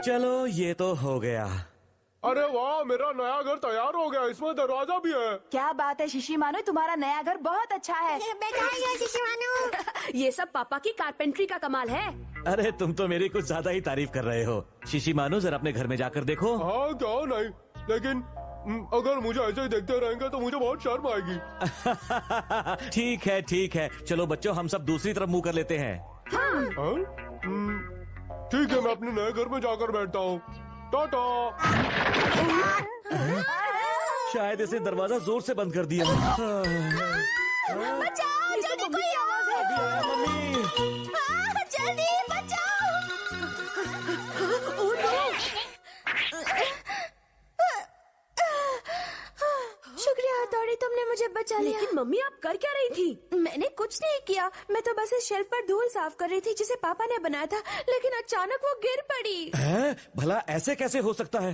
चलो ये तो हो गया। अरे वाह, मेरा नया घर तैयार हो गया, इसमें दरवाजा भी है। क्या बात है शिशिमानु, तुम्हारा नया घर बहुत अच्छा है। बधाई शिशिमानु। ये सब पापा की कारपेंट्री का कमाल है। अरे तुम तो मेरी कुछ ज्यादा ही तारीफ कर रहे हो। शिशिमानु जरा अपने घर में जाकर देखो। हाँ क्यों नहीं, लेकिन अगर मुझे ऐसे ही देखते रहेंगे तो मुझे बहुत शर्म आएगी। ठीक है, चलो बच्चों हम सब दूसरी तरफ मुंह कर लेते हैं। हाँ? ठीक है, मैं अपने नए घर में जाकर बैठता हूँ। टाटा। शायद इसने दरवाजा जोर से बंद कर दिया। बचाओ, जल्दी कोई आवाज है। मम्मी, जल्दी बचाओ। शुक्रिया हथौड़ी, तुमने मुझे बचा लिया। लेकिन मम्मी आप कर क्या रही थी? मैंने कुछ नहीं किया, मैं तो बस इस शेल्फ पर धूल साफ कर रही थी जिसे पापा ने बनाया था, लेकिन अचानक वो गिर पड़ी। है? भला ऐसे कैसे हो सकता है?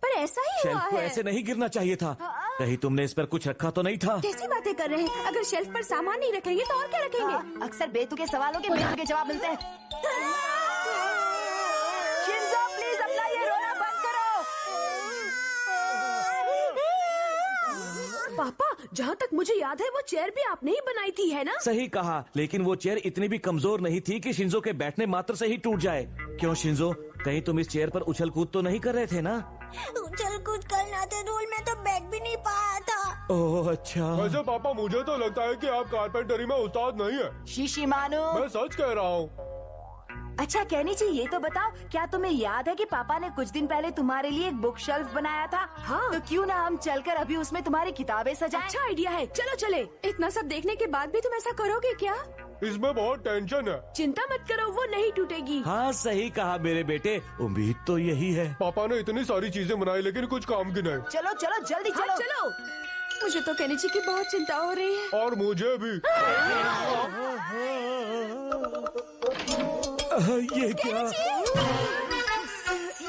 पर ऐसा ही हुआ शेल्फ को है। ऐसे नहीं गिरना चाहिए था। कहीं तुमने इस पर कुछ रखा तो नहीं था? कैसी बातें कर रहे हैं? अगर शेल्फ पर सामान नहीं रखेंगे तो और क्या रखेंगे? अक्सर बेतुके सवालों के बेतुके जवाब मिलते हैं। शिंजो प्लीज अपना ये रोना बंद करो। पापा जहाँ तक मुझे याद है वो चेयर भी आपने ही बनाई थी, है ना? सही कहा, लेकिन वो चेयर इतनी भी कमजोर नहीं थी कि शिंजो के बैठने मात्र से ही टूट जाए। क्यों शिंजो, कहीं तुम इस चेयर पर उछल कूद तो नहीं कर रहे थे ना? उछल कूद करना था, धूल में तो बैठ भी नहीं पाया था। ओह अच्छा। वैसे पापा मुझे तो लगता है कि आप कारपेंटरी में उस्ताद नहीं है। शिशिमानु। मैं सच कह रहा हूँ। अच्छा केनिची, ये तो बताओ, क्या तुम्हें याद है कि पापा ने कुछ दिन पहले तुम्हारे लिए एक बुक शेल्फ बनाया था? हाँ। तो क्यों ना हम चलकर अभी उसमें तुम्हारी किताबें सजाएं? अच्छा आइडिया है, चलो चले। इतना सब देखने के बाद भी तुम ऐसा करोगे क्या? इसमें बहुत टेंशन है। चिंता मत करो, वो नहीं टूटेगी। हाँ सही कहा मेरे बेटे, उम्मीद तो यही है। पापा ने इतनी सारी चीजें बनाई लेकिन कुछ काम की नहीं। चलो चलो जल्दी हाँ, चलो। चलो। मुझे तो केनिची की बहुत चिंता हो रही है। और मुझे भी। ये क्या?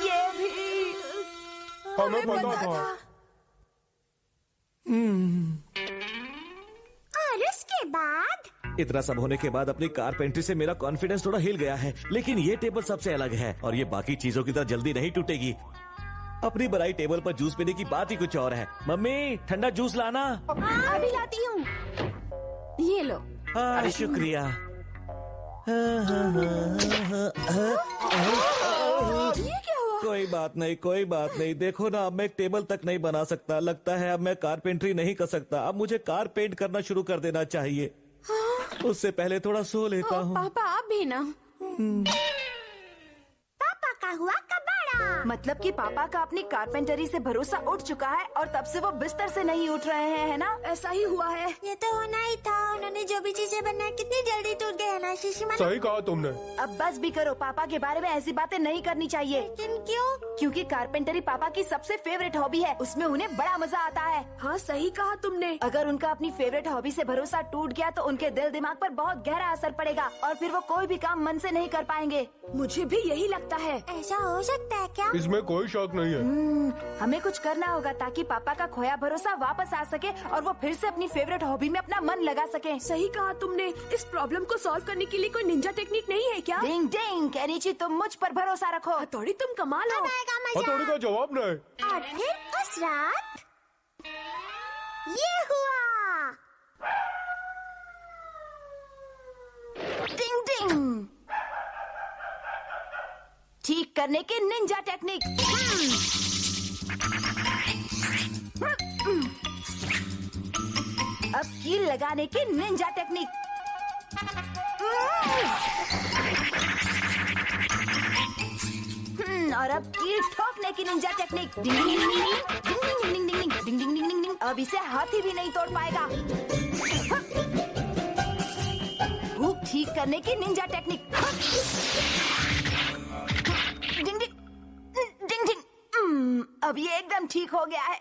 ये भी। हमें पता था। और उसके बाद इतना सब होने के बाद अपनी कारपेंट्री से मेरा कॉन्फिडेंस थोड़ा हिल गया है, लेकिन ये टेबल सबसे अलग है और ये बाकी चीजों की तरह जल्दी नहीं टूटेगी। अपनी बनाई टेबल पर जूस पीने की बात ही कुछ और है। मम्मी ठंडा जूस लाना। अभी लाती हूँ। ये लो। हाँ शुक्रिया। ये क्या हुआ? कोई बात नहीं। देखो ना, अब मैं एक टेबल तक नहीं बना सकता। लगता है अब मैं कारपेंट्री नहीं कर सकता। अब मुझे कार पेंट करना शुरू कर देना चाहिए। उससे पहले थोड़ा सो लेता हूँ। पापा आप भी ना। पापा का हुआ कबाड़ा। मतलब कि पापा का अपनी कारपेंटरी से भरोसा उठ चुका है और तब से वो बिस्तर से नहीं उठ रहे हैं, है ना? ऐसा ही हुआ है। ये तो होना ही था। उन्होंने जो भी चीजें बनाई कितनी जल्दी टूट गए ना शिशिमानु। सही कहा तुमने। अब बस भी करो, पापा के बारे में ऐसी बातें नहीं करनी चाहिए। लेकिन क्यों? क्योंकि कारपेंटरी पापा की सबसे फेवरेट हॉबी है, उसमें उन्हें बड़ा मजा आता है। हाँ सही कहा तुमने। अगर उनका अपनी फेवरेट हॉबी से भरोसा टूट गया तो उनके दिल दिमाग पर बहुत गहरा असर पड़ेगा और फिर वो कोई भी काम मन से नहीं कर पाएंगे। मुझे भी यही लगता है। ऐसा हो सकता है क्या? इसमें कोई शक नहीं है। हमें कुछ करना होगा ताकि पापा का खोया भरोसा वापस आ सके और वो फिर से अपनी फेवरेट हॉबी में अपना मन लगा सके। सही कहा तुमने। इस प्रॉब्लम को सॉल्व करने के लिए कोई निंजा टेक्निक नहीं है क्या? डिंग डिंग, केनिची तुम मुझ पर भरोसा रखो। हथौड़ी तुम कमाल हो। आएगा मजा। हथौड़ी का जवाब नहीं। और फिर उस रात ये हुआ। डिंग डिंग, ठीक करने की निंजा टेक्निक। अब कील लगाने की निंजा टेक्निक। और अब कील ठोकने की निंजा टेक्निक। डिंग डिंग डिंग डिंग डिंग डिंग डिंग डिंग डिंग डिंग डिंग डिंग। अब इसे हाथी भी नहीं तोड़ पाएगा। हुक ठीक करने की निंजा टेक्निक। डिंग डिंग डिंग डिंग। अब ये एकदम ठीक हो गया है।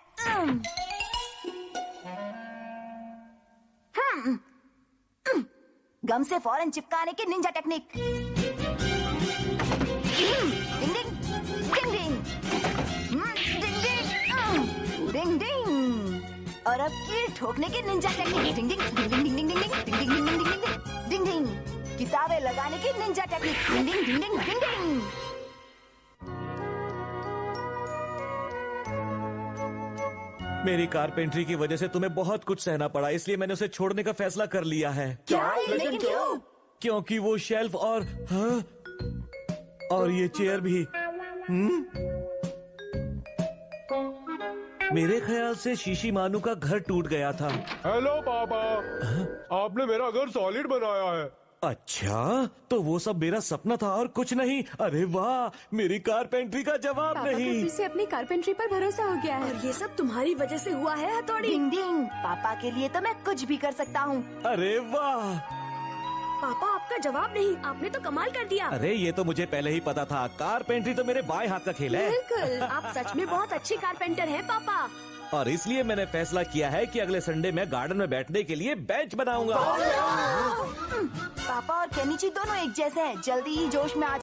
गम से फौरन चिपकाने की निंजा टेक्निक। डिंग डिंग डिंग डिंग डिंग डिंग डिंग डिंग। और अब कील ठोकने की निंजा टेक्निक। डिंग डिंग डिंग डिंग डिंग डिंग डिंग डिंग डिंग डिंग डिंग डिंग डिंग डिंग। किताबें लगाने की निंजा टेक्निक। डिंग डिंग डिंग डिंग डिंग डिंग। मेरी कारपेंट्री की वजह से तुम्हें बहुत कुछ सहना पड़ा, इसलिए मैंने उसे छोड़ने का फैसला कर लिया है। क्या? लेकिन क्यों? क्योंकि वो शेल्फ और हाँ? और ये चेयर भी। मेरे ख्याल से शीशी मानू का घर टूट गया था। हेलो पापा, आपने मेरा घर सॉलिड बनाया है। अच्छा, तो वो सब मेरा सपना था और कुछ नहीं। अरे वाह, मेरी कारपेंट्री का जवाब पापा को नहीं। फिर से अपनी कारपेंट्री पर भरोसा हो गया है। और ये सब तुम्हारी वजह से हुआ है हथौड़ी। डिंग डिंग। पापा के लिए तो मैं कुछ भी कर सकता हूँ। अरे वाह, पापा आपका जवाब नहीं, आपने तो कमाल कर दिया। अरे ये तो मुझे पहले ही पता था। कारपेंट्री तो मेरे बाएं हाथ का खेल है। बिल्कुल। आप सच में बहुत अच्छे कारपेंटर हैं पापा। और इसलिए मैंने फैसला किया है कि अगले संडे मैं गार्डन में बैठने के लिए बेंच बनाऊंगा। पापा और केनिची दोनों एक जैसे हैं। जल्दी ही जोश में आ